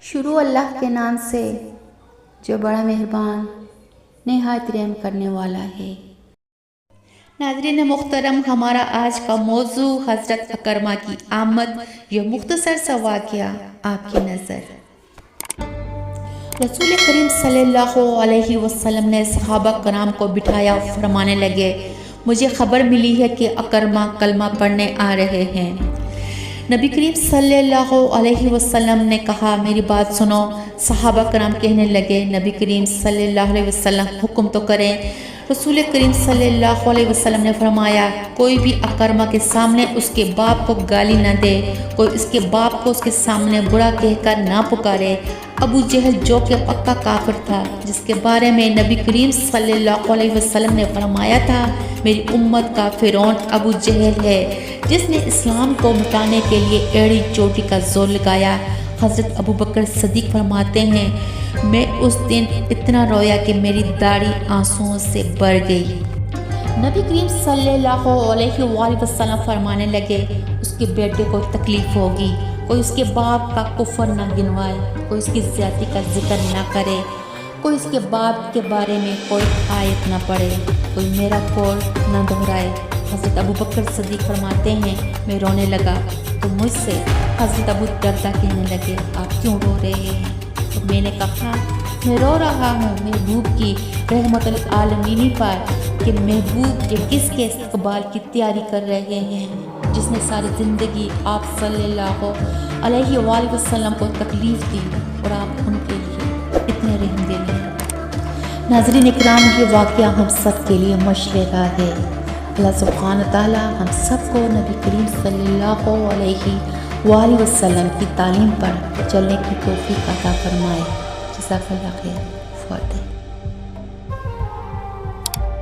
شروع اللہ کے نام سے جو بڑا مہربان نہایت رحم کرنے والا ہے۔ ناظرین محترم، ہمارا آج کا موضوع حضرت اکرمہ کی آمد، یہ مختصر سا واقعہ آپ کی نظر۔ رسول کریم صلی اللہ علیہ وسلم نے صحابہ کرام کو بٹھایا، فرمانے لگے، مجھے خبر ملی ہے کہ اکرمہ کلمہ پڑھنے آ رہے ہیں۔ نبی کریم صلی اللہ علیہ وسلم نے کہا، میری بات سنو۔ صحابہ کرام کہنے لگے، نبی کریم صلی اللہ علیہ وسلم حکم تو کریں۔ رسول کریم صلی اللہ علیہ وسلم نے فرمایا، کوئی بھی اکرمہ کے سامنے اس کے باپ کو گالی نہ دے، کوئی اس کے باپ کو اس کے سامنے برا کہہ کر نہ پکارے۔ ابو جہل جو کہ پکا کافر تھا، جس کے بارے میں نبی کریم صلی اللہ علیہ وسلم نے فرمایا تھا، میری امت کا فرعون ابو جہل ہے، جس نے اسلام کو مٹانے کے لیے ایڑی چوٹی کا زور لگایا۔ حضرت ابو بکر صدیق فرماتے ہیں، میں اس دن اتنا رویا کہ میری داڑھی آنسوؤں سے بھر گئی۔ نبی کریم صلی اللہ علیہ وآلہ وسلم فرمانے لگے، اس کے بیٹے کو تکلیف ہوگی، کوئی اس کے باپ کا کفر نہ گنوائے، کوئی اس کی زیادتی کا ذکر نہ کرے، کوئی اس کے باپ کے بارے میں کوئی آیت نہ پڑھے، کوئی میرا قول نہ دہرائے۔ حضرت ابو بکر صدیق فرماتے ہیں، میں رونے لگا تو مجھ سے حضرت ابو دردہ کہنے لگے، آپ کیوں رو رہے ہیں؟ تو میں نے کہا، میں رو رہا ہوں محبوب کی رحمت العالمین پر، کہ محبوب کے کس کے استقبال کی تیاری کر رہے ہیں، جس نے ساری زندگی آپ صلی اللہ علیہ وآلہ وسلم کو تکلیف دی اور آپ ان کے لیے اتنے رحم دل ہیں۔ ناظرین اکرام، یہ واقعہ ہم سب کے لیے مشعل راہ ہے۔ اللہ سبحانہ تعالیٰ ہم سب کو نبی کریم صلی اللہ علیہ وآلہ وسلم کی تعلیم پر چلنے کی توفیق عطا فرمائے۔ جزاک اللہ خیر۔ فاتح۔